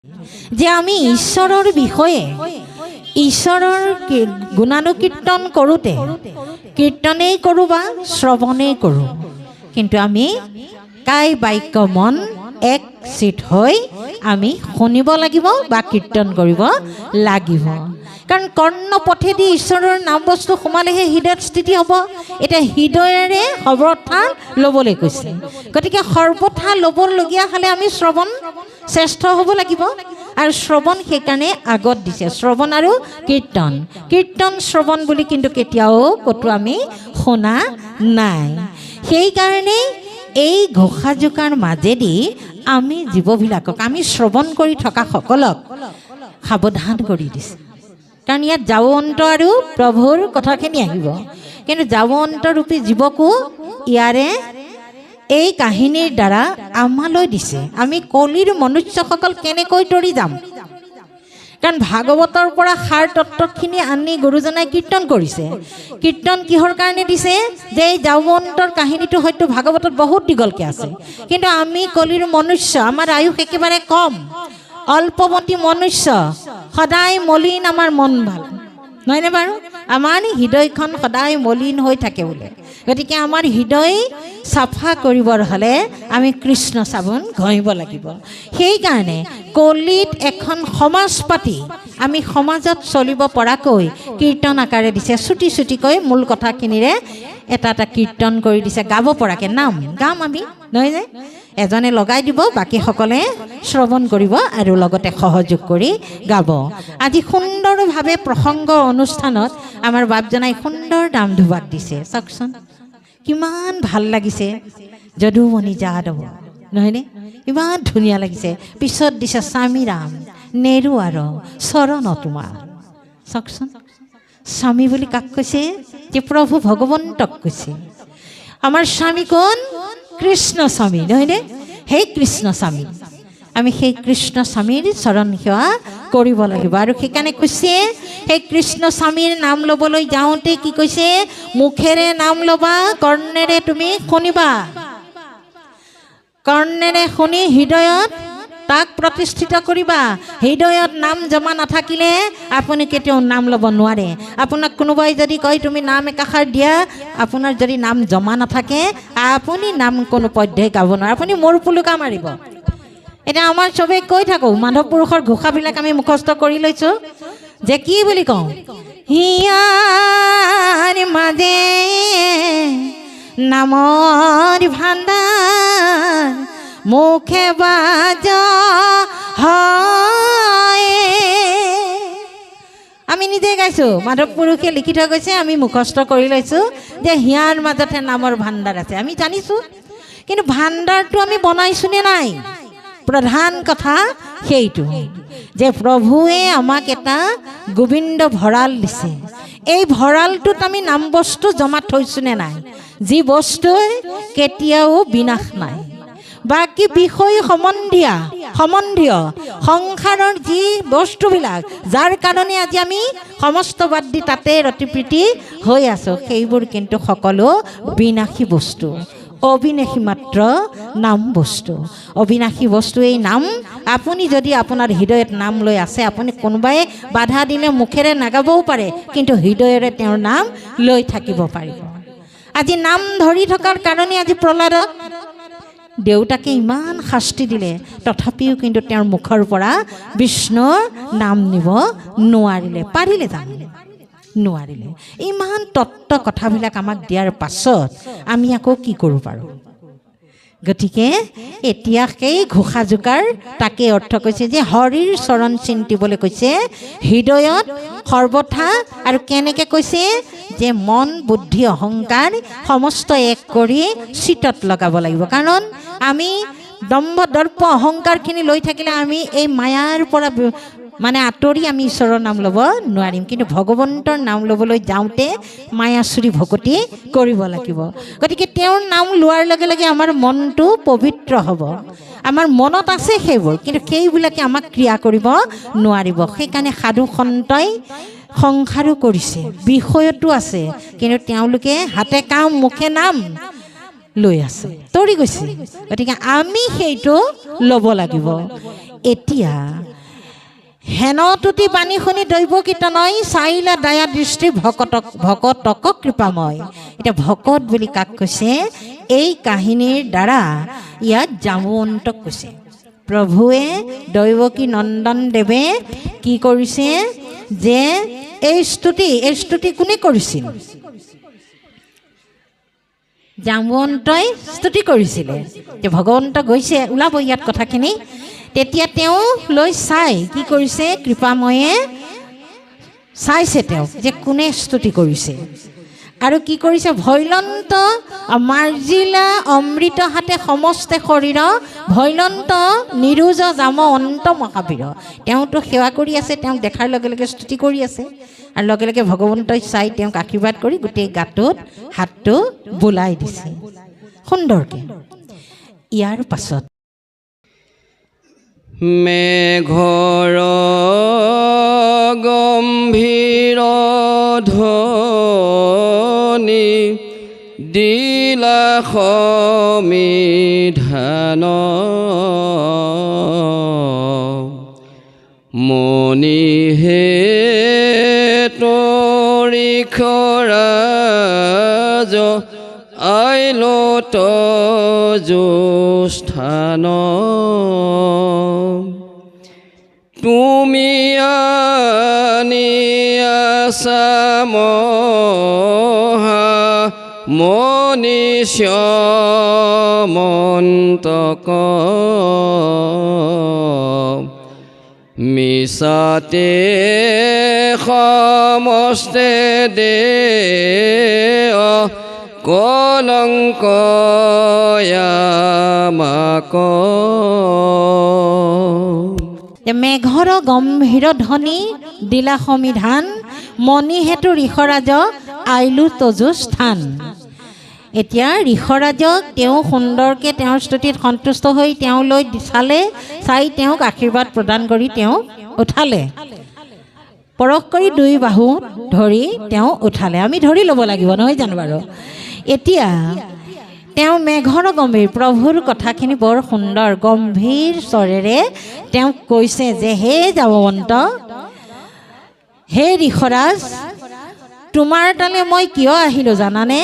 যে আমি ঈশ্বৰৰ বিষয়ে ঈশ্বৰৰ গুণানুকীৰ্তন কৰোঁতে কীৰ্তনেই কৰোঁ বা শ্ৰৱণেই কৰোঁ, কিন্তু আমি কায় বাক্য মন এক চিত হৈ আমি শুনিব লাগিব বা কীৰ্তন কৰিব লাগিব। কাৰণ কৰ্ণ পথেদি ঈশ্বৰৰ নাম বস্তু সোমালেহে হৃদয়ত স্থিতি হ'ব। এতিয়া হৃদয়েৰে সৰ্বথা ল'বলৈ কৈছে, গতিকে সৰ্বথা ল'বলগীয়া হ'লে আমি শ্ৰৱণ শ্ৰেষ্ঠ হ'ব লাগিব। আৰু শ্ৰৱণ সেইকাৰণে আগত দিছে, শ্ৰৱণ আৰু কীৰ্তন। কীৰ্তন শ্ৰৱণ বুলি কিন্তু কেতিয়াও ক'তো আমি শুনা নাই। সেইকাৰণে এই ঘোষাজোকাৰ মাজেদি আমি জীৱবিলাকক, আমি শ্ৰৱণ কৰি থকা সকলক সাৱধান কৰি দিছে। কাৰণ ইয়াত যাৱন্ত আৰু প্ৰভুৰ কথাখিনি আহিব, কিন্তু যাৱন্তৰূপী জীৱকো ইয়াৰে এই কাহিনীৰ দ্বাৰা আমালৈ দিছে। আমি কলিৰ মনুষ্যসকল কেনেকৈ তৰি যাম, কাৰণ ভাগৱতৰ পৰা সাৰ তত্ত্বখিনি আনি গুৰুজনাই কীৰ্তন কৰিছে। কীৰ্তন কিহৰ কাৰণে দিছে? যে এই যাৱন্তৰ কাহিনীটো হয়তো ভাগৱতত বহুত দীঘলকৈ আছে, কিন্তু আমি কলিৰ মনুষ্য, আমাৰ আয়ুস একেবাৰে কম, অল্পমতী মনুষ্য, সদায় মলিন আমাৰ মন ভাল নহয়নে বাৰু? আমাৰ হৃদয়খন সদায় মলিন হৈ থাকে বোলে। গতিকে আমাৰ হৃদয় চাফা কৰিবৰ হ'লে আমি কৃষ্ণ চাবোন ঘঁহিব লাগিব। সেইকাৰণে কলিত এখন সমাজ পাতি আমি সমাজত চলিব পৰাকৈ কীৰ্তন আকাৰে দিছে। চুটি চুটিকৈ মূল কথাখিনিৰে এটা এটা কীৰ্তন কৰি দিছে, গাব পৰাকৈ। নাম গাম আমি, নহয় যে এজনে লগাই দিব, বাকীসকলে শ্ৰৱণ কৰিব আৰু লগতে সহযোগ কৰি গাব। আজি সুন্দৰভাৱে প্ৰসংগ অনুষ্ঠানত আমাৰ বাপজনাই সুন্দৰ নাম ধুবাক দিছে। চাওকচোন কিমান ভাল লাগিছে। যদুমণি যাদৱ, নহয়নে? ইমান ধুনীয়া লাগিছে। পিছত দিছে স্বামী ৰাম নেৰু আৰু চৰণ তোমাৰ। চাওকচোন, স্বামী বুলি কাক কৈছে? যে প্ৰভু ভগৱন্তক কৈছে। আমাৰ স্বামী কোন? কৃষ্ণ স্বামী, নহয়নে? সেই কৃষ্ণ স্বামী, আমি সেই কৃষ্ণ স্বামীৰ চৰণ সেৱা কৰিব লাগিব। আৰু সেইকাৰণে কৈছে সেই কৃষ্ণ স্বামীৰ নাম ল'বলৈ যাওঁতে কি কৈছে? মুখেৰে নাম ল'বা, কৰ্ণেৰে তুমি শুনিবা। কৰ্ণেৰে শুনি হৃদয়ত তাক প্ৰতিষ্ঠিত কৰিবা। হৃদয়ত নাম জমা নাথাকিলে আপুনি কেতিয়াও নাম ল'ব নোৱাৰে। আপোনাক কোনোবাই যদি কয় তুমি নাম একাষাৰ দিয়া, আপোনাৰ যদি নাম জমা নাথাকে আপুনি নাম কোনো পধ্যেই গাব নোৱাৰে, আপুনি মোৰ পুলুকা মাৰিব। এতিয়া আমাৰ চবেই কৈ থাকোঁ, মাধৱ পুৰুষৰ ঘোষাবিলাক আমি মুখস্থ কৰি লৈছোঁ, যে কি বুলি কওঁ? হিয়াৰ মাজে নামৰ ভাণ্ডাৰ, মুখে বাজ হয়। আমি নিজে গাইছোঁ, মাধৱ পুৰুষে লিখি থৈ গৈছে, আমি মুখস্থ কৰি লৈছোঁ যে হিয়াৰ মাজতে নামৰ ভাণ্ডাৰ আছে। আমি জানিছোঁ, কিন্তু ভাণ্ডাৰটো আমি বনাইছোঁ নে নাই? প্ৰধান কথা সেইটো যে প্ৰভুৱে আমাক এটা গোবিন্দ ভঁৰাল দিছে। এই ভঁৰালটোত আমি নাম বস্তু জমা থৈছোঁ নে নাই? যি বস্তুৱে কেতিয়াও বিনাশ নাই। বাকী বিষয় সম্বন্ধীয় সংসাৰৰ যি বস্তুবিলাক, যাৰ কাৰণে আজি আমি সমস্ত বাদ দি তাতে ৰতিপ্ৰীতি হৈ আছোঁ, সেইবোৰ কিন্তু সকলো বিনাশী বস্তু। অবিনাশী মাত্ৰ নাম বস্তু। অবিনাশী বস্তু এই নাম। আপুনি যদি আপোনাৰ হৃদয়ত নাম লৈ আছে, আপুনি কোনোবাই বাধা দিলে মুখেৰে নাগাবও পাৰে, কিন্তু হৃদয়েৰে তেওঁৰ নাম লৈ থাকিব পাৰিব। আজি নাম ধৰি থকাৰ কাৰণে আজি প্ৰহ্লাদক দেউতাকে ইমান শাস্তি দিলে, তথাপিও কিন্তু তেওঁৰ মুখৰ পৰা বিষ্ণুৰ নাম নিব নোৱাৰিলে। পাৰিলে জানো? নোৱাৰিলে। ইমান তত্ত্ব কথাবিলাক আমাক দিয়াৰ পাছত আমি আকৌ কি কৰোঁ বাৰু? গতিকে এতিয়া সেই ঘোষাজোকাৰ তাকে অৰ্থ কৈছে যে হৰিৰ চৰণ চিন্তিবলৈ কৈছে হৃদয়ত সৰ্বথা। আৰু কেনেকৈ কৈছে? যে মন বুদ্ধি অহংকাৰ সমস্ত এক কৰি চিতত লগাব লাগিব। কাৰণ আমি দম্ভ দৰ্প অহংকাৰখিনি লৈ থাকিলে আমি এই মায়াৰ পৰা মানে আঁতৰি আমি ঈশ্বৰৰ নাম ল'ব নোৱাৰিম। কিন্তু ভগৱন্তৰ নাম ল'বলৈ যাওঁতে মায়াচুৰী ভকতি কৰিব লাগিব। গতিকে তেওঁৰ নাম লোৱাৰ লগে লগে আমাৰ মনটো পবিত্ৰ হ'ব। আমাৰ মনত আছে সেইবোৰ, কিন্তু সেইবিলাকে আমাক ক্ৰিয়া কৰিব নোৱাৰিব। সেইকাৰণে সাধু সন্তই সংসাৰো কৰিছে, বিষয়তো আছে, কিন্তু তেওঁলোকে হাতে কাম মুখে নাম লৈ আছে, তৰি গৈছে। গতিকে আমি সেইটো ল'ব লাগিব। এতিয়া হেনতুতি বাণী শুনি দৈৱ কীৰ্তনই চাইলা দায়া দৃষ্টি ভকতক কৃপাময়। এতিয়া ভকত বুলি কাক কৈছে? এই কাহিনীৰ দ্বাৰা ইয়াত জামৱন্তক কৈছে। প্ৰভুৱে দৈৱকী নন্দন দেৱে কি কৰিছে যে এই স্তুতি কোনে কৰিছিল? জামৱন্তই স্তুতি কৰিছিলে। যে ভগৱন্ত গৈছে, ওলাব ইয়াত কথাখিনি। তেতিয়া তেওঁ লৈ চাই কি কৰিছে? কৃপাময়ে চাইছে তেওঁক যে কোনে স্তুতি কৰিছে আৰু কি কৰিছে। ভৈলন্ত মাৰ্জিলা অমৃত হাতে সমস্তে শৰীৰ, ভৈলন্ত নিৰোজ জাম অন্ত মহাবীৰ। তেওঁতো সেৱা কৰি আছে, তেওঁক দেখাৰ লগে লগে স্তুতি কৰি আছে আৰু লগে লগে ভগৱন্তই চাই তেওঁক আশীৰ্বাদ কৰি গোটেই গাটোত হাতটো বোলাই দিছে সুন্দৰকৈ। ইয়াৰ পাছত মেঘৰ গম্ভীৰ ধ্বনি দিলা সমিধান, মণিহে তৰিখৰাজ আইলত জ্যোস্থান, তুমি আনি আছা মহা মনীষ মন্তক, মিছাতে সমস্তে দে কলংক আমাক। মেঘৰ গম্ভীৰ ধ্বনি দিলা সমিধান, মণি হেতু ঋষৰাজ আইলু তজু স্থান। এতিয়া ঋষৰাজক তেওঁ সুন্দৰকৈ তেওঁৰ স্তুতিত সন্তুষ্ট হৈ তেওঁলৈ চালে, চাই তেওঁক আশীৰ্বাদ প্ৰদান কৰি তেওঁক উঠালে, পৰশ কৰি দুই বাহু ধৰি তেওঁ উঠালে। আমি ধৰি ল'ব লাগিব নহয় জানো বাৰু? এতিয়া তেওঁ মেঘৰ গম্ভীৰ প্ৰভুৰ কথাখিনি বৰ সুন্দৰ গম্ভীৰ স্বৰেৰে তেওঁক কৈছে যে হে জামৱন্ত, হে ঋষৰাজ, তোমাৰ তালৈ মই কিয় আহিলোঁ জানানে?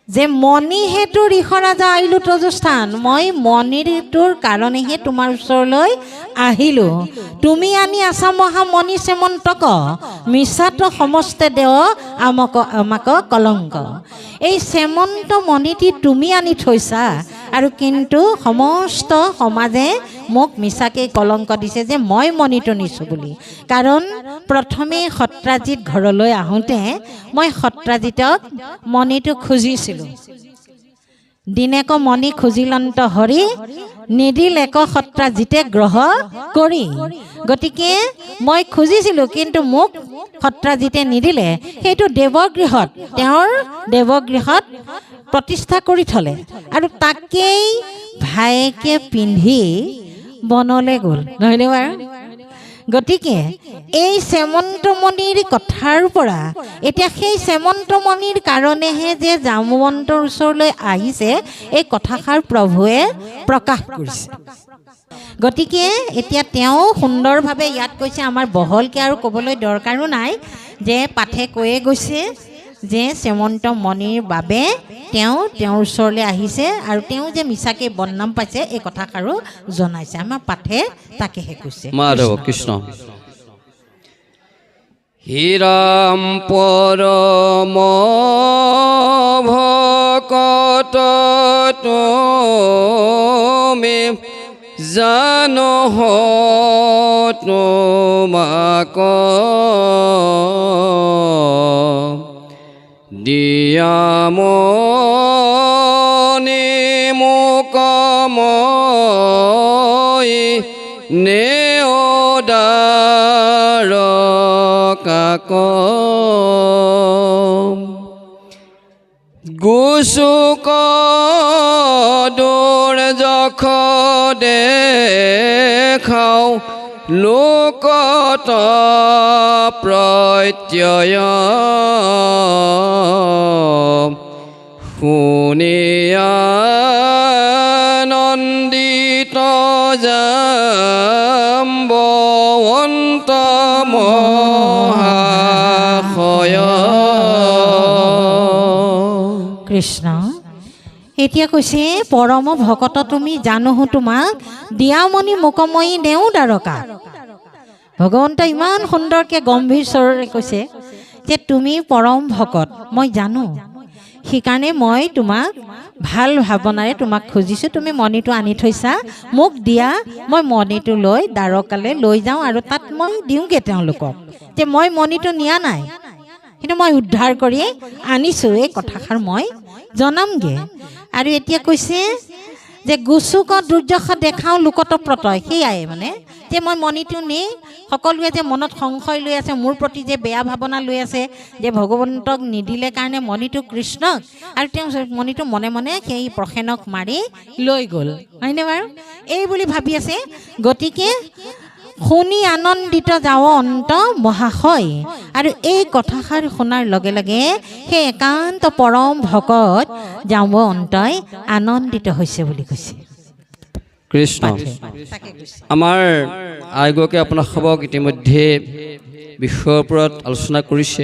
যে মণি হেতু ঋষৰাজা আইলু তজুস্থান, মই মণিটোৰ কাৰণেহে তোমাৰ ওচৰলৈ আহিলোঁ। তুমি আনি আছা মহা মণি চেমন্তক, মিছাটো সমস্তে দেৱ আমাক কলংক। এই চেমন্ত মণিটি তুমি আনি থৈছা আৰু কিন্তু সমস্ত সমাজে মোক মিছাকৈ কলংক দিছে যে মই মণিটো নিছোঁ বুলি। কাৰণ প্ৰথমে সত্ৰাজিত ঘৰলৈ আহোঁতে মই সত্ৰাজিতক মণিটো খুজিছিলোঁ। দিনেক মণি খুজিলন্ত হৰি, নিদিল এক সত্ৰাজিতে গ্ৰহ কৰি। গতিকে মই খুজিছিলোঁ কিন্তু মোক সত্ৰাজিতে নিদিলে। সেইটো দেৱগৃহত, তেওঁৰ দেৱগৃহত প্ৰতিষ্ঠা কৰি থলে আৰু তাকেই ভায়েকে পিন্ধি বনলৈ গ'ল, নহয়নে বাৰু? গতিকে এই চেমন্তমণিৰ কথাৰ পৰা এতিয়া সেই চেমন্তমণিৰ কাৰণেহে যে জামৱন্তৰ ওচৰলৈ আহিছে, এই কথাষাৰ প্ৰভুৱে প্ৰকাশ কৰিছে। গতিকে এতিয়া তেওঁ সুন্দৰভাৱে ইয়াত কৈছে, আমাৰ বহলকৈ আৰু ক'বলৈ দৰকাৰো নাই, যে পাঠে কৈয়ে গৈছে যে চেমন্ত মণিৰ বাবে তেওঁৰ ওচৰলৈ আহিছে আৰু তেওঁ যে মিছাকৈ বদনাম পাইছে এই কথাষাৰো জনাইছে। আমাৰ পাঠে তাকেহে কৈছে। মাধৱ কৃষ্ণ। হীৰাম পৰম ভকত তুমি জানো তোমাক, দিয়ামনি মোক মই নেওদাৰ কাক, গুচুক দূৰ যখ দেখাও লোকত প্ৰত্যয়, শুনিয়া নন্দিত যা এতিয়া কৈছে পৰম ভকত তুমি জানোহো তোমাক দিয়ামণি মুকময়ী নেও দ্বাৰকা। ভগৱন্ত ইমান সুন্দৰকৈ গম্ভীৰ স্বৰেৰে কৈছে যে তুমি পৰম ভকত মই জানো, সেইকাৰণে মই তোমাক ভাল ভাৱনাৰে তোমাক খুজিছোঁ, তুমি মণিটো আনি থৈছা মোক দিয়া, মই মণিটো লৈ দ্বাৰকালৈ লৈ যাওঁ আৰু তাত মই দিওঁগৈ তেওঁলোকক যে মই মণিটো নিয়া নাই, কিন্তু মই উদ্ধাৰ কৰি আনিছোঁ, এই কথাষাৰ মই জনামগৈ। আৰু এতিয়া কৈছে যে গুচুক দুৰ্যশ দেখাওঁ লোকত প্ৰতয়, সেয়াই মানে যে মই মণিটো নি সকলোৱে যে মনত সংশয় লৈ আছে, মোৰ প্ৰতি যে বেয়া ভাৱনা লৈ আছে যে ভগৱন্তক নিদিলে কাৰণে মণিটো কৃষ্ণক, আৰু তেওঁ মণিটো মনে মনে সেই প্ৰসেনক মাৰি লৈ গ'ল, হয়নে বাৰু? এই বুলি ভাবি আছে। গতিকে শুনি আনন্দিত যাওঁ অন্ত মহাশয়। আৰু এই কথাষাৰ শুনাৰ লগে লগে সেই একান্ত পৰম ভকত যাব অন্তই আনন্দিত হৈছে বুলি কৈছে কৃষ্ণ। আমাৰ আয়োগকে আপোনালোকক ইতিমধ্যে বিষয়ৰ ওপৰত আলোচনা কৰিছে,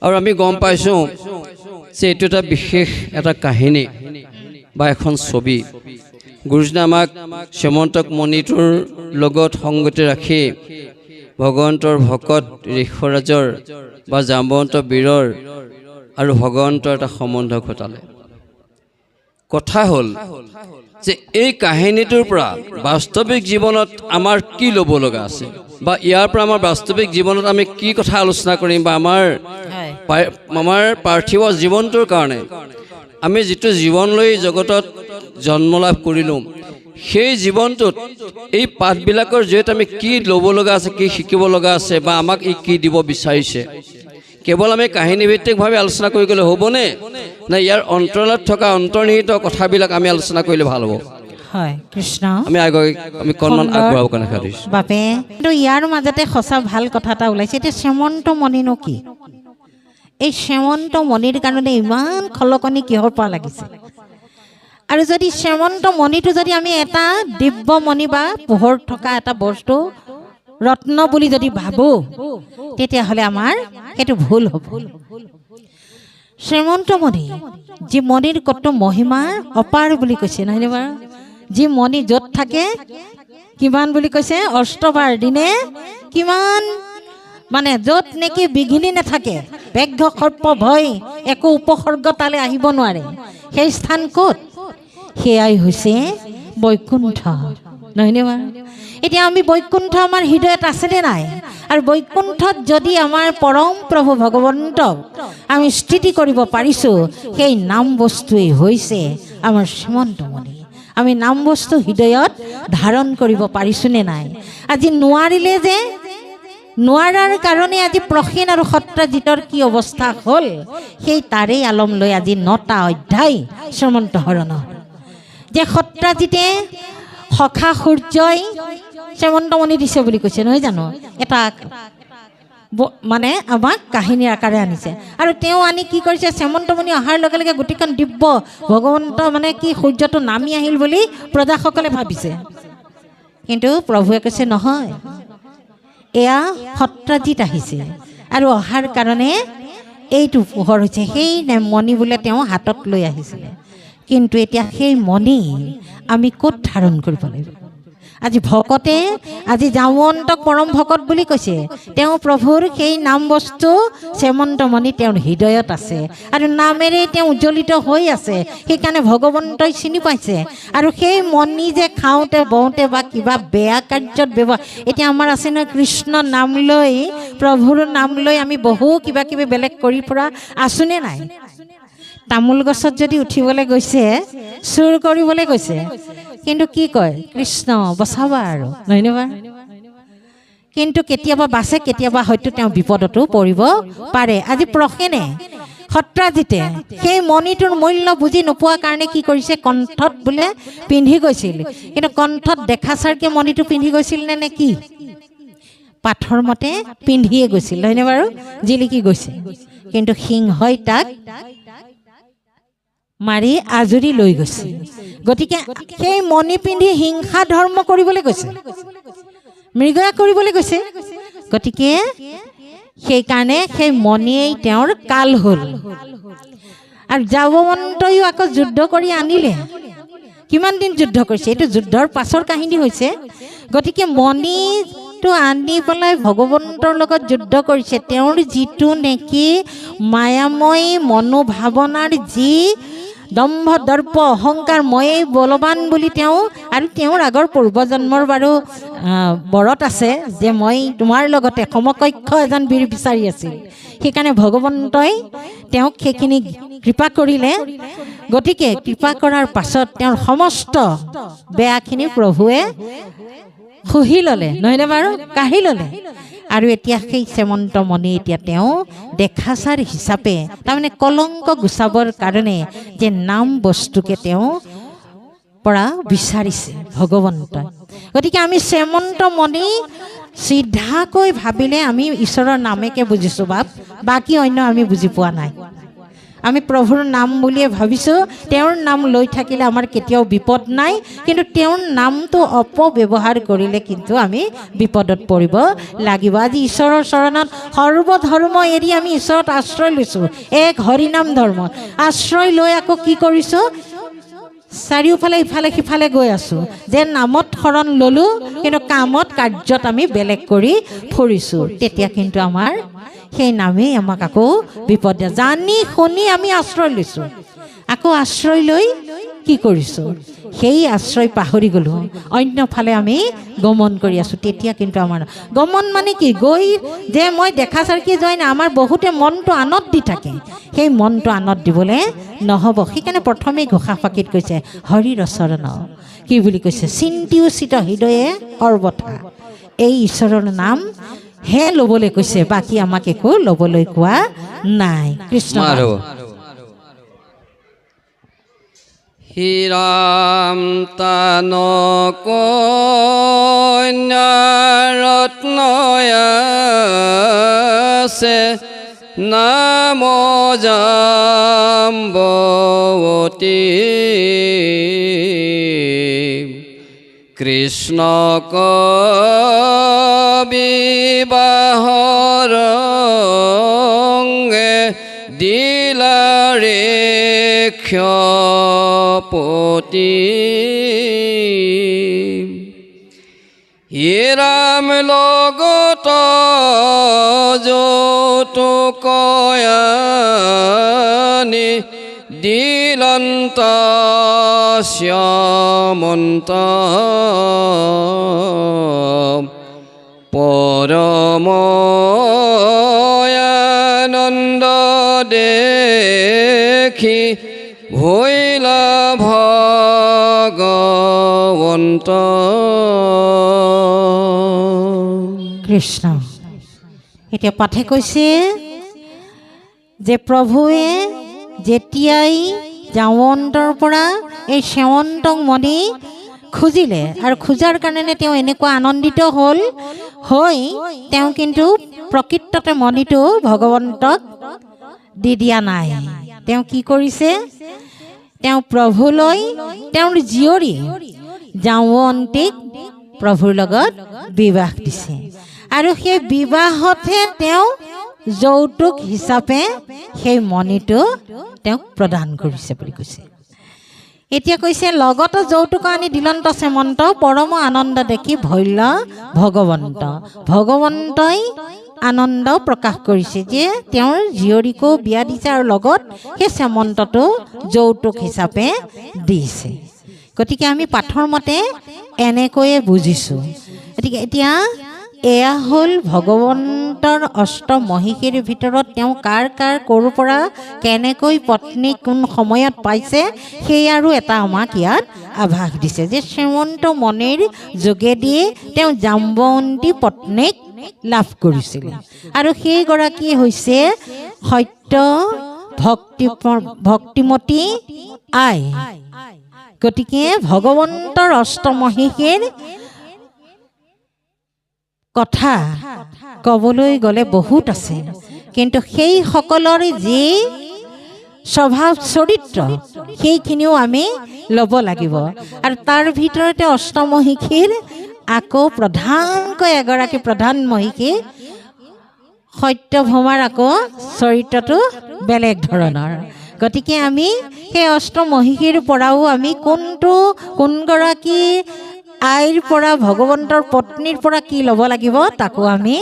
আৰু আমি গম পাইছোঁ যে এইটো এটা বিশেষ এটা কাহিনী বা এখন ছবি। গুৰুজনে আমাক শ্যামন্তক মণিটোৰ লগত সংগতি ৰাখি ভগৱন্তৰ ভকত ঋষৰাজৰ বা জাম্বৱন্ত বীৰৰ আৰু ভগৱন্তৰ এটা সম্বন্ধ ঘটালে। কথা হ'ল যে এই কাহিনীটোৰ পৰা বাস্তৱিক জীৱনত আমাৰ কি ল'ব লগা আছে, বা ইয়াৰ পৰা আমাৰ বাস্তৱিক জীৱনত আমি কি কথা আলোচনা কৰিম, বা আমাৰ পাৰ্থিৱ জীৱনটোৰ কাৰণে আমি যিটো জীৱন লৈ জগতত জন্ম লাভ কৰিলোঁ, সেই জীৱনটোত এই পাঠবিলাকৰ জৰিয়তে আমি কি ল'ব লগা আছে, কি শিকিব লগা আছে, বা আমাক ই কি দিব বিচাৰিছে। কেৱল আমি কাহিনীভিত্তিকভাৱে আলোচনা কৰি গ'লে হ'বনে, নে ইয়াৰ অন্তৰালত থকা অন্তৰ্নিহিত কথাবিলাক আমি আলোচনা কৰিলে ভাল হ'ব? হয় কৃষ্ণ, আমি কণমান আগবঢ়াব কাৰণে খাতিছোঁ বাপে। কিন্তু ইয়াৰ মাজতে সঁচা ভাল কথা এটা ওলাইছে। এতিয়া শ্যামন্ত মণিনো কি? এই শ্যামন্ত মণিৰ কাৰণে ইমান খলকনি কিহৰ পৰা লাগিছে? আৰু যদি শ্যামন্ত মণিটো যদি আমি এটা দিব্য মণি বা পোহৰ থকা এটা বস্তু ৰত্ন বুলি যদি ভাবোঁ, তেতিয়াহ'লে আমাৰ সেইটো ভুল হ'ব। শ্যামন্ত মণি যি মণিৰ কত মহিমা অপাৰ বুলি কৈছে, নহয়নে বাৰু? যি মণি য'ত থাকে কিমান বুলি কৈছে, অষ্টবাৰ দিনে কিমান, মানে য'ত নেকি বিঘিনি নাথাকে, ব্যাঘ্ৰ সৰ্প ভয় একো উপসৰ্গ তালৈ আহিব নোৱাৰে, সেই স্থান ক'ত? সেয়াই হৈছে বৈকুণ্ঠ, নহয়নে বাৰু? এতিয়া আমি বৈকুণ্ঠ আমাৰ হৃদয়ত আছেনে নাই? আৰু বৈকুণ্ঠত যদি আমাৰ পৰম প্ৰভু ভগৱন্তক আমি স্থিতি কৰিব পাৰিছোঁ, সেই নাম বস্তুৱেই হৈছে আমাৰ শ্যামন্ত মণি। আমি নাম বস্তু হৃদয়ত ধাৰণ কৰিব পাৰিছোঁনে নাই? আজি নোৱাৰিলে যে, নোৱাৰাৰ কাৰণে আজি প্ৰসেন আৰু সত্ৰাজিতৰ কি অৱস্থা হ'ল, সেই তাৰেই আলম লৈ আজি 9টা অধ্যায় শ্যামন্ত হৰণৰ। যে সত্ৰাজিতে সখা সূৰ্যই শ্যামন্তমণি দিছে বুলি কৈছে, নহয় জানো? এটা মানে আমাক কাহিনীৰ আকাৰে আনিছে। আৰু তেওঁ আনি কি কৰিছে, শ্যামন্তমণি অহাৰ লগে লগে গোটেইখন দিব্য ভগৱন্ত মানে কি সূৰ্যটো নামি আহিল বুলি প্ৰজাসকলে ভাবিছে। কিন্তু প্ৰভুৱে কৈছে নহয়, এয়া সত্ৰাজিত আহিছে, আৰু অহাৰ কাৰণে এইটো পোহৰ হৈছে। সেই মণি বোলে তেওঁ হাতত লৈ আহিছিলে, কিন্তু এতিয়া সেই মণি আমি ক'ত ধাৰণ কৰিব লাগিব? আজি ভকতে আজি জামৱন্তক পৰম ভকত বুলি কৈছে, তেওঁ প্ৰভুৰ সেই নাম বস্তু শ্যামন্তমণি তেওঁৰ হৃদয়ত আছে, আৰু নামেৰে তেওঁ উজ্জ্বলিত হৈ আছে, সেইকাৰণে ভগৱন্তই চিনি পাইছে। আৰু সেই মণি যে খাওঁতে বওঁতে বা কিবা বেয়া কাৰ্যত ব্যৱহাৰ, এতিয়া আমাৰ আছে নহয় কৃষ্ণ নাম লৈ, প্ৰভুৰ নাম লৈ আমি বহু কিবা কিবি বেলেগ কৰি ফুৰা আছোনে নাই? তামোল গছত যদি উঠিবলৈ গৈছে, চুৰ কৰিবলৈ গৈছে, কিন্তু কি কয়, কৃষ্ণ বচাবা আৰু, নহয়নে বাৰু? কিন্তু কেতিয়াবা বাচে, কেতিয়াবা হয়তো তেওঁ বিপদতো পৰিব পাৰে। আজি প্ৰসেনে সত্ৰাজিতে সেই মণিটোৰ মূল্য বুজি নোপোৱা কাৰণে কি কৰিছে, কণ্ঠত বোলে পিন্ধি গৈছিল, কিন্তু কণ্ঠত দেখা চাৰকে মণিটো পিন্ধি গৈছিল নে কি? পাঠৰ মতে পিন্ধিয়ে গৈছিল, হয়নে বাৰু? জিলিকি গৈছে, কিন্তু সিংহই তাক মাৰি আজুৰি লৈ গৈছে। গতিকে সেই মণি পিন্ধি হিংসা ধৰ্ম কৰিবলৈ গৈছে, মৃগয়া কৰিবলৈ গৈছে। গতিকে সেইকাৰণে সেই মণিয়েই তেওঁৰ কাল হ'ল। আৰু জাম্বৱন্তয়ো আকৌ যুদ্ধ কৰি আনিলে। কিমান দিন যুদ্ধ কৰিছে, এইটো যুদ্ধৰ পাছৰ কাহিনী হৈছে। গতিকে মণিটো আনি পেলাই ভগৱন্তৰ লগত যুদ্ধ কৰিছে। তেওঁৰ যিটো নেকি মায়াময় মনোভাৱনাৰ যি দম্ভ দৰ্প অহংকাৰ, ময়েই বলৱান বুলি তেওঁ, আৰু তেওঁৰ আগৰ পূৰ্বজন্মৰ বাৰু বৰত আছে যে মই তোমাৰ লগতে সমকক্ষ এজন বীৰ বিচাৰি আছিল। সেইকাৰণে ভগৱন্তই তেওঁক সেইখিনি কৃপা কৰিলে। গতিকে কৃপা কৰাৰ পাছত তেওঁৰ সমস্ত বেয়াখিনি প্ৰভুৱে শুহি ল'লে, নহয়নে বাৰু, কাঢ়ি ল'লে। আৰু এতিয়া সেই শ্যামন্ত মণি এতিয়া তেওঁ দেখাচাৰ হিচাপে, তাৰমানে কলংক গুচাবৰ কাৰণে যে নাম বস্তুকে তেওঁ পৰা বিচাৰিছে ভগৱন্তই। গতিকে আমি শ্যামন্ত মণি চিধাকৈ ভাবিলে আমি ঈশ্বৰৰ নামেকে বুজিছোঁ, বাকী অন্য আমি বুজি পোৱা নাই। আমি প্ৰভুৰ নাম বুলিয়ে ভাবিছোঁ। তেওঁৰ নাম লৈ থাকিলে আমাৰ কেতিয়াও বিপদ নাই, কিন্তু তেওঁৰ নামটো অপব্যৱহাৰ কৰিলে কিন্তু আমি বিপদত পৰিব লাগিব। আজি ঈশ্বৰৰ চৰণত সৰ্বধৰ্ম এৰি আমি ঈশ্বৰত আশ্ৰয় লৈছোঁ, এক হৰিনাম ধৰ্ম আশ্ৰয় লৈ আকৌ কি কৰিছোঁ, চাৰিওফালে ইফালে সিফালে গৈ আছোঁ। যে নামত শৰণ ল'লোঁ, কিন্তু কামত কাৰ্যত আমি বেলেগ কৰি ফুৰিছোঁ। তেতিয়া কিন্তু আমাৰ সেই নামেই আমাক আকৌ বিপদ দিয়ে। জানি শুনি আমি আশ্ৰয় লৈছোঁ, আকৌ আশ্ৰয় লৈ কি কৰিছোঁ, সেই আশ্ৰয় পাহৰি গ'লোঁ, অন্যফালে আমি গমন কৰি আছোঁ। তেতিয়া কিন্তু আমাৰ গমন মানে কি, গৈ যে মই দেখা চাৰকি যোৱাই নাই, আমাৰ বহুতে মনটো আনত দি থাকে। সেই মনটো আনত দিবলৈ নহ'ব। সেইকাৰণে প্ৰথমেই ঘোষাফাঁকিত কৈছে হৰিৰ চৰণ, কি বুলি কৈছে, চিন্তি উচিত হৃদয়ে সৰ্বথা। এই ঈশ্বৰৰ নাম হে ল'বলৈ কৈছে, বাকী আমাক একো ল'বলৈ কোৱা নাই। কৃষ্ণ হীৰাম তান কন্যা ৰত্নয়াছে নাম জাম্বৱতী কৃষ্ণ বিবাহৰ দিলাৰে ক্ষপতি হীৰাম লগত যৌতুকয়ানি দিলন্ত শ্যামন্ত পৰমানন্দ দেখি ভৈলা ভগৱন্ত। কৃষ্ণ। এতিয়া পাঠে কৈছে যে প্ৰভুৱে যেতিয়াই জাৱন্তৰ পৰা এই শ্যামন্তক মণি খুজিলে, আৰু খোজাৰ কাৰণে তেওঁ এনেকুৱা আনন্দিত হ'ল, হৈ তেওঁ কিন্তু প্ৰকৃততে মণিটো ভগৱন্তক দি দিয়া নাই। তেওঁ কি কৰিছে, তেওঁ প্ৰভুলৈ তেওঁৰ জীয়ৰী জাৱন্তীক প্ৰভুৰ লগত বিবাহ দিছে, আৰু সেই বিবাহতে তেওঁ যৌতুক হিচাপে সেই মণিটো তেওঁক প্ৰদান কৰিছে বুলি কৈছে। এতিয়া কৈছে লগতে যৌতুক আনি দিলন্ত শ্যামন্ত পৰম আনন্দ দেখি ভৈল ভগৱন্ত। ভগৱন্তই আনন্দ প্ৰকাশ কৰিছে যে তেওঁৰ জীয়ৰীকো বিয়া দিছে, আৰু লগত সেই শ্যামন্তটো যৌতুক হিচাপে দিছে। গতিকে আমি পাঠৰ মতে এনেকৈয়ে বুজিছোঁ। গতিকে এতিয়া এয়া হ'ল ভগৱন্তৰ অষ্টমহিষীৰ ভিতৰত তেওঁ কাৰ কাৰ ক'ৰ পৰা কেনেকৈ পত্নী কোন সময়ত পাইছে, সেই আৰু এটা আমাক ইয়াত আভাস দিছে যে শ্যামন্ত মণিৰ যোগেদি তেওঁ জাম্বৱন্তী পত্নীক লাভ কৰিছিলে, আৰু সেইগৰাকী হৈছে সত্য ভক্তিমতী আই। গতিকে ভগৱন্তৰ অষ্টমহিষীৰ কথা ক'বলৈ গ'লে বহুত আছে, কিন্তু সেই সকলৰ যি স্বভাৱ চৰিত্ৰ সেইখিনিও আমি ল'ব লাগিব। আৰু তাৰ ভিতৰতে অষ্টমহিষীৰ আকৌ প্ৰধানকৈ এগৰাকী প্ৰধান মহিষী সত্যভামাৰ আকৌ চৰিত্ৰটো বেলেগ ধৰণৰ। গতিকে আমি সেই অষ্টমহিষীৰ পৰাও আমি কোনগৰাকী আইৰ পৰা ভগৱন্তৰ পত্নীৰ পৰা কি ল'ব লাগিব তাকো আমি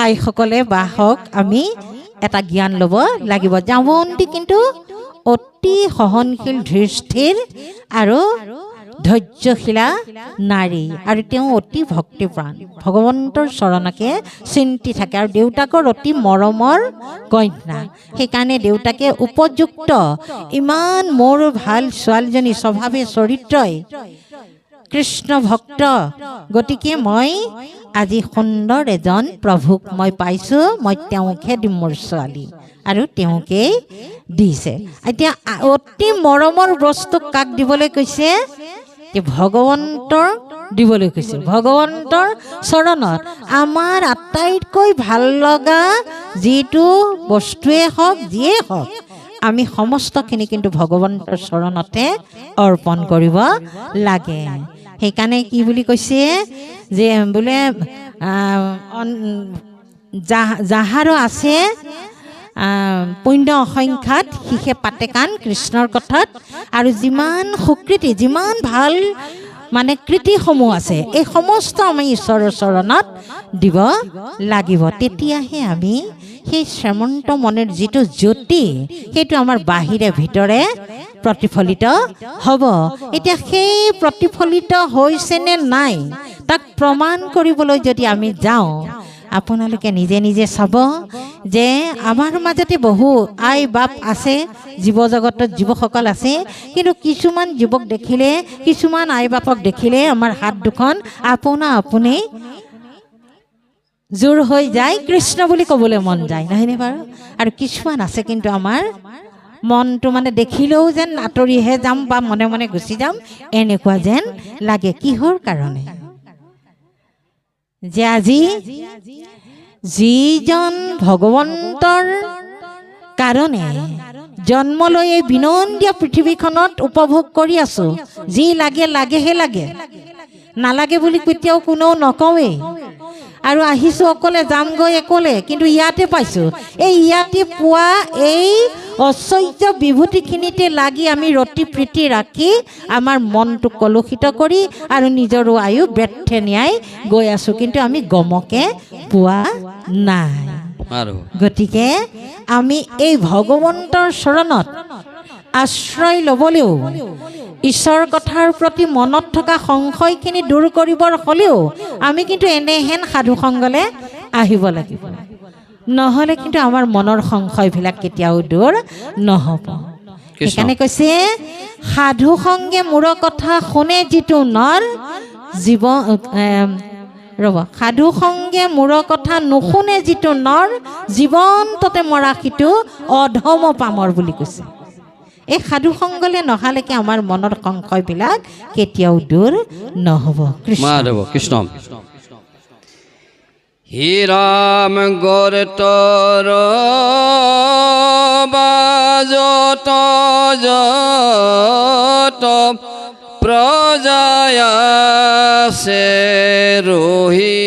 আইসকলে বা হওক আমি এটা জ্ঞান ল'ব লাগিব। জামৱন্তী কিন্তু অতি সহনশীল ধীৰস্থিৰ আৰু ধৈৰ্যশীলা নাৰী আৰু তেওঁ অতি ভক্তিপ্ৰাণ, ভগৱন্তৰ চৰণকে চিন্তি থাকে আৰু দেউতাকৰ অতি মৰমৰ কন্যা। সেইকাৰণে দেউতাকে উপযুক্ত ইমান মোৰ ভাল ছোৱালীজনী স্বভাৱে চৰিত্ৰই কৃষ্ণ ভক্ত, গতিকে মই আজি সুন্দৰ এজন প্ৰভুক মই পাইছোঁ, মই তেওঁকহে দিম মোৰ ছোৱালী, আৰু তেওঁকেই দিছে। এতিয়া অতি মৰমৰ বস্তু কাক দিবলৈ কৈছে? ভগৱন্তৰ দিবলৈ কৈছে, ভগৱন্তৰ চৰণত। আমাৰ আটাইতকৈ ভাল লগা যিটো বস্তুৱে হওক যিয়ে হওক আমি সমস্তখিনি কিন্তু ভগৱন্তৰ চৰণতে অৰ্পণ কৰিব লাগে। সেইকাৰণে কি বুলি কৈছে যে বোলে যাহাৰ আছে পুণ্য অসংখ্যাত শিষে পাতে কাণ কৃষ্ণৰ কথাত, আৰু যিমান সুকৃতি যিমান ভাল মানে কৃতিসমূহ আছে এই সমস্ত আমি ঈশ্বৰৰ চৰণত দিব লাগিব। তেতিয়াহে আমি সেই শ্যামন্ত মনৰ যিটো জ্যোতি সেইটো আমাৰ বাহিৰে ভিতৰে প্ৰতিফলিত হ'ব। এতিয়া সেই প্ৰতিফলিত হৈছে নে নাই তাক প্ৰমাণ কৰিবলৈ যদি আমি যাওঁ, আপোনালোকে নিজে নিজে চাব যে আমাৰ মাজতে বহু আই বাপ আছে, জীৱ জগতত জীৱসকল আছে, কিন্তু কিছুমান জীৱক দেখিলে, কিছুমান আই বাপক দেখিলে আমাৰ হাত দুখন আপোনা আপুনি জোৰ হৈ যায়, কৃষ্ণ বুলি ক'বলৈ মন যায়, নহয়নে বাৰু? আৰু কিছুমান আছে কিন্তু আমাৰ মনটো মানে দেখিলেও যেন আঁতৰিহে যাম বা মনে মনে গুচি যাম এনেকুৱা যেন লাগে। কিহৰ কাৰণে? যে আজি যিজন ভগৱন্তৰ কাৰণে জন্ম লৈ এই বিনন্দীয় পৃথিৱীখনত উপভোগ কৰি আছো, যি লাগে লাগেহে লাগে, নালাগে বুলি কেতিয়াও কোনেও নকওঁৱেই। আৰু আহিছোঁ অকলে, যামগৈ অকলে, কিন্তু ইয়াতে পাইছোঁ। এই ইয়াতে পোৱা এই ঐশ্বৰ্য বিভূতিখিনিতে লাগি আমি ৰতি প্ৰীতি ৰাখি আমাৰ মনটো কলুষিত কৰি আৰু নিজৰো আয়ু ব্যৰ্থে নিয়াই গৈ আছোঁ, কিন্তু আমি গমকে পোৱা নাই। গতিকে আমি এই ভগৱন্তৰ চৰণত আশ্ৰয় ল'বলৈও, ঈশ্বৰৰ কথাৰ প্ৰতি মনত থকা সংশয়খিনি দূৰ কৰিবৰ হ'লেও আমি কিন্তু এনেহেন সাধুসংগলৈ আহিব লাগিব, নহ'লে কিন্তু আমাৰ মনৰ সংশয়বিলাক কেতিয়াও দূৰ নহ'ব। সেইকাৰণে কৈছে সাধুসংগে মূৰ কথা শুনে যিটো নৰ সাধুসংগে মূৰ কথা নুশুনে যিটো নৰ জীৱন্ততে মৰা সিটো অধম পামৰ বুলি কৈছে। এই সাধুসংগলৈ নহালৈকে আমাৰ মনৰ সংশয়বিলাক কেতিয়াও দূৰ নহ'ব। কৃষ্ণ হে ৰাম গৰ্তৰ বাজত যত প্ৰজায় আছে ৰহি,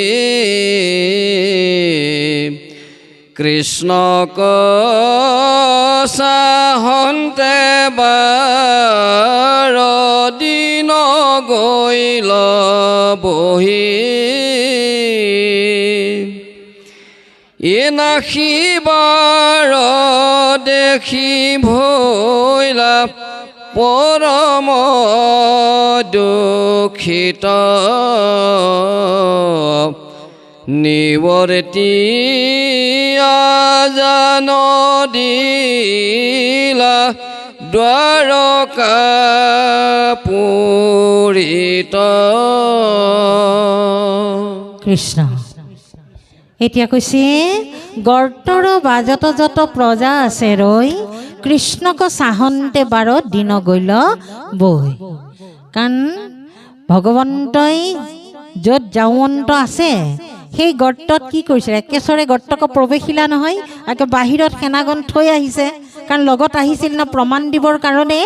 কৃষ্ণক চাহন্তে বাৰ দিন গৈল বহি, নাখিবাৰ দেখি ভৈলা পৰম দুখিত, নিৱৰ্তি জান দিলা দ্বাৰকা পুৰিত। কৃষ্ণ এতিয়া কৈছে গৰ্তৰ বাজত যত প্ৰজা আছে ৰৈ, কৃষ্ণক চাহন্তে বাৰ দিন গৈল বৈ। কাৰণ ভগৱন্তই য'ত যাওঁৱন্ত আছে সেই গৰ্তত কি কৰিছে? একেচৰে গৰ্তক প্ৰৱেশিলা নহয়, একে বাহিৰত সেনাগন থৈ আহিছে, কাৰণ লগত আহিছিল ন প্ৰমাণ দিবৰ কাৰণে।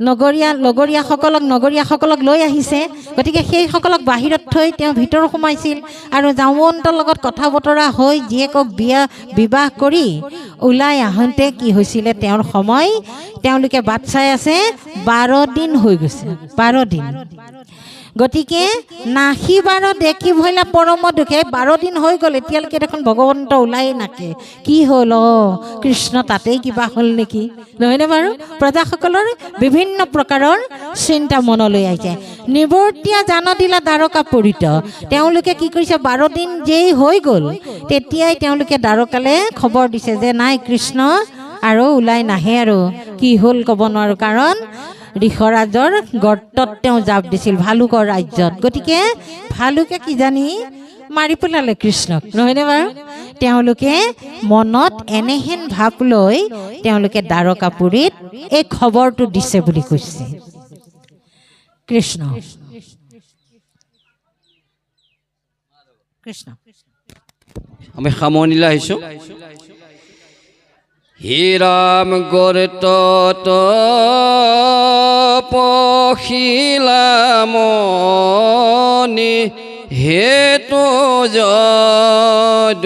নগৰীয়াসকলক লৈ আহিছে। গতিকে সেইসকলক বাহিৰত থৈ তেওঁ ভিতৰত সোমাইছিল আৰু জামৱন্তৰ লগত কথা বতৰা হৈ জীয়েকক বিবাহ কৰি ওলাই আহোঁতে কি হৈছিলে, তেওঁৰ সময় তেওঁলোকে বাট চাই আছে, 12 দিন হৈ গৈছে, 12 দিন। গতিকে নাহিবাৰ দেখি ভৈলা পৰম দুখে, 12 দিন হৈ গ'ল, এতিয়ালৈকে দেখোন ভগৱন্ত ওলাই নাকে, কি হ'ল? কৃষ্ণ তাতেই কিবা হ'ল নেকি, নহয়নে বাৰু? প্ৰজাসকলৰ বিভিন্ন প্ৰকাৰৰ চিন্তা মনলৈ আহিছে। নিৱৰ্তিয়া জান দিলা দ্বাৰকাপুৰীত, তেওঁলোকে কি কৰিছে, 12 দিন যেই হৈ গ'ল তেতিয়াই তেওঁলোকে দ্বাৰকালৈ খবৰ দিছে যে নাই, কৃষ্ণ আৰু ওলাই নাহে, আৰু কি হ'ল ক'ব নোৱাৰোঁ, কাৰণ ঋষৰাজৰ গৰ্তত তেওঁ জাপ দিছিল, ভালুকৰ ৰাজ্যত। গতিকে ভালুকে কিজানি মাৰি পেলালে কৃষ্ণক, নহয়নে বাৰু? তেওঁলোকে মনত এনেহেন ভাৱ লৈ তেওঁলোকে দ্বাৰকাপুৰীত এই খবৰটো দিছে বুলি কৈছে কৃষ্ণ। কৃষ্ণ আমি সামৰণিলৈ আহিছোঁ। হে ৰাম গৰ্তত পখিলা মনি, হেতু যদুৰাই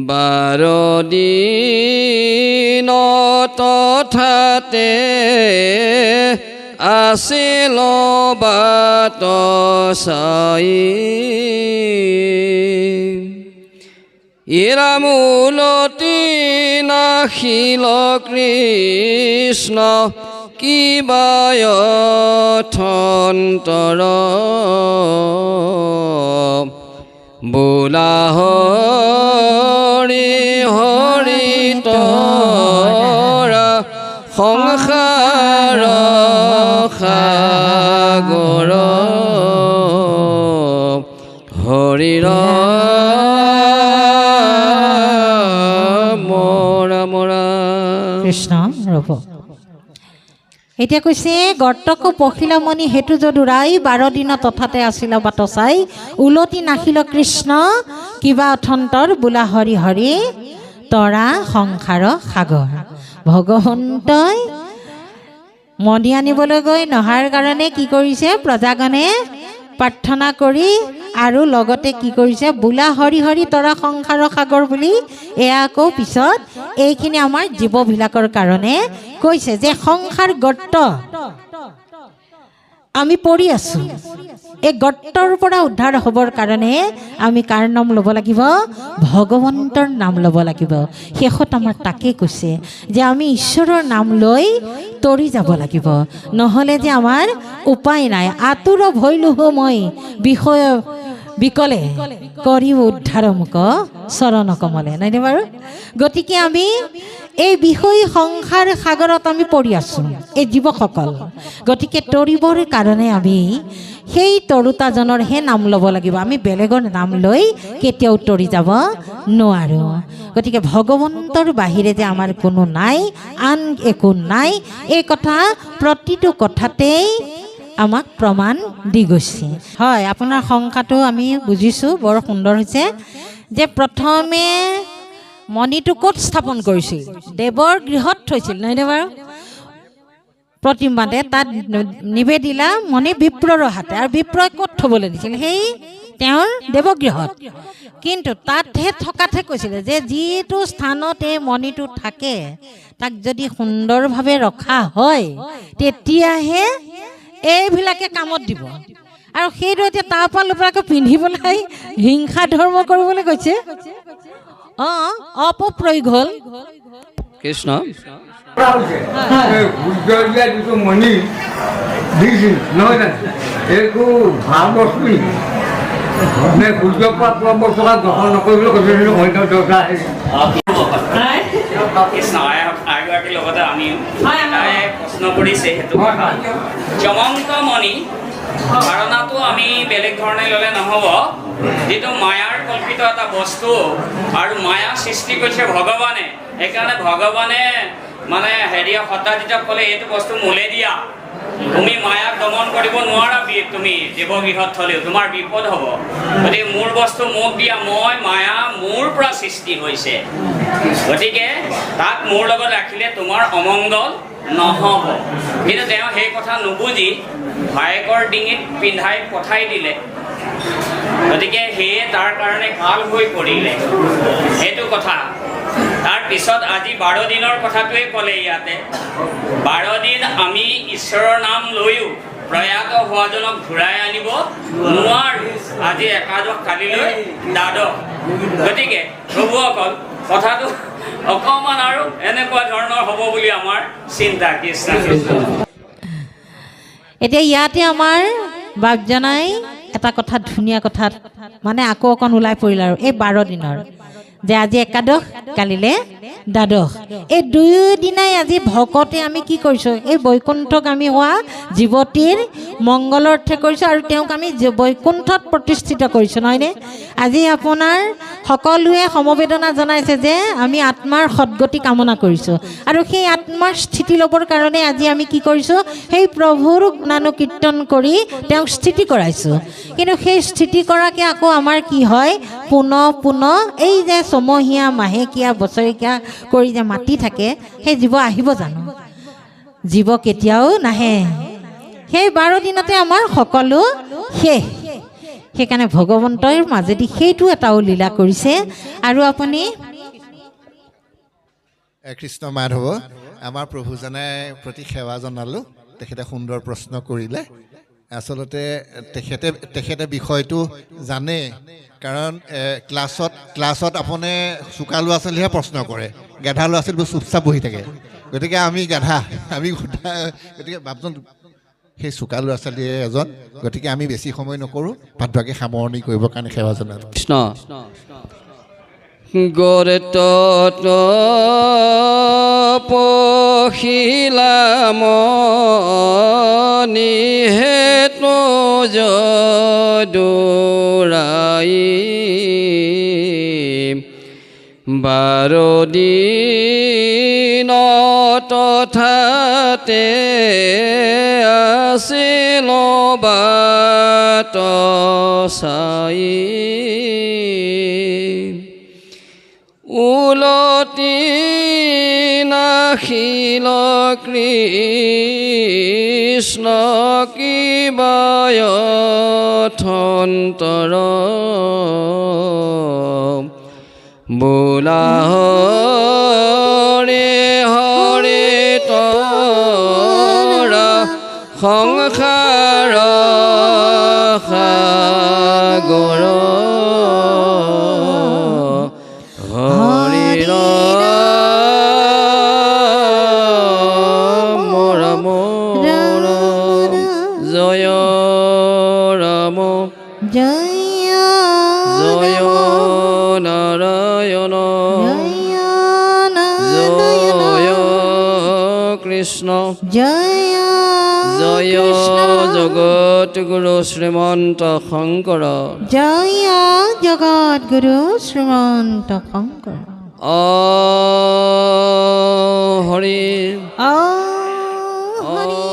12 দিন তথাতে আছিল বাট চাই, ইৰামূলতি নাখিল কৃষ্ণ কিবায় অথন্তৰ, বোলা হৰি হৰি তৰা সংসাৰ সাগৰ, হৰিৰ কৃষ্ণ। ৰ'ব, এতিয়া কৈছে গৰ্তক পখিলামণি হেতু যদুৰাই, 12 দিন তথাতে আছিল বাট চাই, উলটি নাখিল কৃষ্ণ কিবা অথন্তৰ, বোলা হৰি হৰি তৰা সংসাৰ সাগৰ। ভগৱন্তই মণি আনিবলৈ গৈ নহাৰ কাৰণে কি কৰিছে, প্ৰজাগণে প্ৰাৰ্থনা কৰি আৰু লগতে কি কৰিছে, বোলা হৰি হৰি তৰা সংসাৰ সাগৰ বুলি এয়া আকৌ পিছত এইখিনি আমাৰ জীৱবিলাকৰ কাৰণে কৈছে যে সংসাৰ গৰ্ত আমি পৰি আছোঁ, এই গৰ্তৰ পৰা উদ্ধাৰ হ'বৰ কাৰণে আমি কাৰ নাম ল'ব লাগিব, ভগৱন্তৰ নাম ল'ব লাগিব। শেষত আমাৰ তাকে কৈছে যে আমি ঈশ্বৰৰ নাম লৈ তৰি যাব লাগিব, নহ'লে যে আমাৰ উপায় নাই। আতুৰ ভৈলোহ মই বিষয় বিকলে কৰি উদ্ধাৰ মোক চৰণ কমলে, নাইনে বাৰু? গতিকে আমি এই বিষয় সংসাৰ সাগৰত আমি পৰি আছোঁ, এই জীৱসকল। গতিকে তৰিবৰ কাৰণে আমি সেই তৰুতাজনৰ হে নাম ল'ব লাগিব, আমি বেলেগৰ নাম লৈ কেতিয়াও তৰি যাব নোৱাৰোঁ। গতিকে ভগৱন্তৰ বাহিৰে যে আমাৰ কোনো নাই, আন একো নাই, এই কথা প্ৰতিটো কথাতেই আমাক প্ৰমাণ দি গৈছে। হয়, আপোনাৰ শংকাটো আমি বুজিছোঁ, বৰ সুন্দৰ হৈছে যে প্ৰথমে মণিটো ক'ত স্থাপন কৰিছিল, দেৱৰ গৃহত থৈছিল, নহয়নে বাৰু? প্ৰতিমাতে তাত নিবেদিলা মণি বিপ্ৰৰ হাতে, আৰু বিপ্ৰই ক'ত থ'বলৈ দিছিল, সেই তেওঁৰ দেৱগৃহত। কিন্তু তাতহে থকাতহে কৈছিলে যে যিটো স্থানত এই মণিটো থাকে তাক যদি সুন্দৰভাৱে ৰখা হয় তেতিয়াহে এইবিলাকে কামত দিব। আৰু সেইটো এতিয়া তাৰ পৰা লোপাকে পিন্ধি পেলাই হিংসা ধৰ্ম কৰিবলৈ কৈছে, অপপ্ৰয়োগ হ'ল। কৃষ্ণ যিটো মণি দিছিল নহয় জানো, এইটো ভাল বস্তু নে? সূৰ্যৰ পৰা পোৱা বস্তু গ্ৰহণ নকৰিবলৈ কৈছিল অন্য দৰকাৰ। লগতে আমি প্ৰশ্ন কৰিছে সেইটো জমন্ত মণি ধাৰণাটো আমি বেলেগ ধৰণে ল'লে নহ'ব। যিটো মায়াৰ কল্পিত এটা বস্তু আৰু মায়া সৃষ্টি কৰিছে ভগৱানে, সেইকাৰণে ভগৱানে মানে সত্যাজিতক ক'লে এইটো বস্তু মোলে দিয়া, তুমি মায়াক দমন কৰিব নোৱাৰা, তুমি দেৱগৃহত থ'লেও তোমাৰ বিপদ হ'ব। গতিকে মোৰ বস্তু মোক দিয়া, মই মায়া মোৰ পৰা সৃষ্টি হৈছে, গতিকে তাক মোৰ লগত ৰাখিলে তোমাৰ অমংগল নহ'ব। কিন্তু তেওঁ সেই কথা নুবুজি ভায়েকৰ ডিঙিত পিন্ধাই পঠাই দিলে। গতিকে সেয়ে তাৰ কাৰণে কাল হৈ পৰিলে, সেইটো কথা। তাৰপিছত আজি 12 দিনৰ কথাটোৱে ক'লে ইয়াতে। 12 দিন আমি ঈশ্বৰৰ নাম লৈও প্ৰয়াত হোৱাজনক ঘূৰাই আনিব নোৱাৰোঁ। আজি একাদশ, কালিলৈ দ্বাদশ। গতিকে প্ৰভুসকল কথাটো অকণমান আৰু এনেকুৱা ধৰণৰ হ'ব বুলি আমাৰ চিন্তা। কৃষ্ণ কৃষ্ণ। এতিয়া ইয়াতে আমাৰ বাপজনাই এটা কথা, ধুনীয়া কথা মানে আকৌ অকণ ওলাই পৰিল আৰু এই 12 দিনৰ যে আজি একাদশ, কালিলে দ্বাদশ, এই 2 দিনাই আজি ভকতে আমি কি কৰিছোঁ, এই বৈকুণ্ঠক আমি হোৱা জীৱতীৰ মংগলৰ্থে কৰিছোঁ আৰু তেওঁক আমি বৈকুণ্ঠত প্ৰতিষ্ঠিত কৰিছোঁ, নহয়নে? আজি আপোনাৰ সকলোৱে সমবেদনা জনাইছে যে আমি আত্মাৰ সদগতি কামনা কৰিছোঁ আৰু সেই আত্মাৰ স্থিতি ল'বৰ কাৰণে আজি আমি কি কৰিছোঁ, সেই প্ৰভুৰ গুণানুকীৰ্তন কৰি তেওঁক স্থিতি কৰাইছোঁ। কিন্তু সেই স্থিতি কৰাকৈ আকৌ আমাৰ কি হয়, পুনঃ এই যে ছমহীয়া, মাহেকীয়া, বছৰেকীয়া কৰি যে মাতি থাকে, সেই জীৱ আহিব জানো? জীৱ কেতিয়াও নাহে। সেই 12 দিনতে আমাৰ সকলো শেষ। সেইকাৰণে ভগৱন্তৰ মাজেদি সেইটো এটাও লীলা কৰিছে। আৰু আপুনি কৃষ্ণ মাধৱ, আমাৰ প্ৰভুজনাই প্ৰতি সেৱা জনালোঁ। তেখেতে সুন্দৰ প্ৰশ্ন কৰিলে। আচলতে তেখেতে বিষয়টো জানে, কাৰণ ক্লাছত আপুনি চোকা ল'ৰা ছোৱালীহে প্ৰশ্ন কৰে, গাধা ল'ৰা ছোৱালীবোৰ চুপচাপ বহি থাকে। গতিকে আমি গাধা, আমি গতিকে বাপজন সেই চোকা ল'ৰা ছোৱালীয়ে এজন। গতিকে আমি বেছি সময় নকৰোঁ, পাঠভাগে সামৰণি কৰিবৰ কাৰণে সেৱা জনালোঁ। কৃষ্ণ। গৰেতত পখিলাম নিহেতু যদুৰাই 12 দিন তথাতে আছিল বাট চাই, উলটি নাখিল কৃষ্ণ কিবায়থন্তৰ বোলা হৰে হৰে তৰা সংসাৰ সাগৰ হৰি ৰাম ৰাম জয় ৰাম জয় জয় নাৰায়ণ জয় কৃষ্ণ জয় জয় জগত গুৰু শ্ৰীমন্ত শংকৰ জয় জগত গুৰু শ্ৰীমন্ত শংকৰ। হৰি হৰি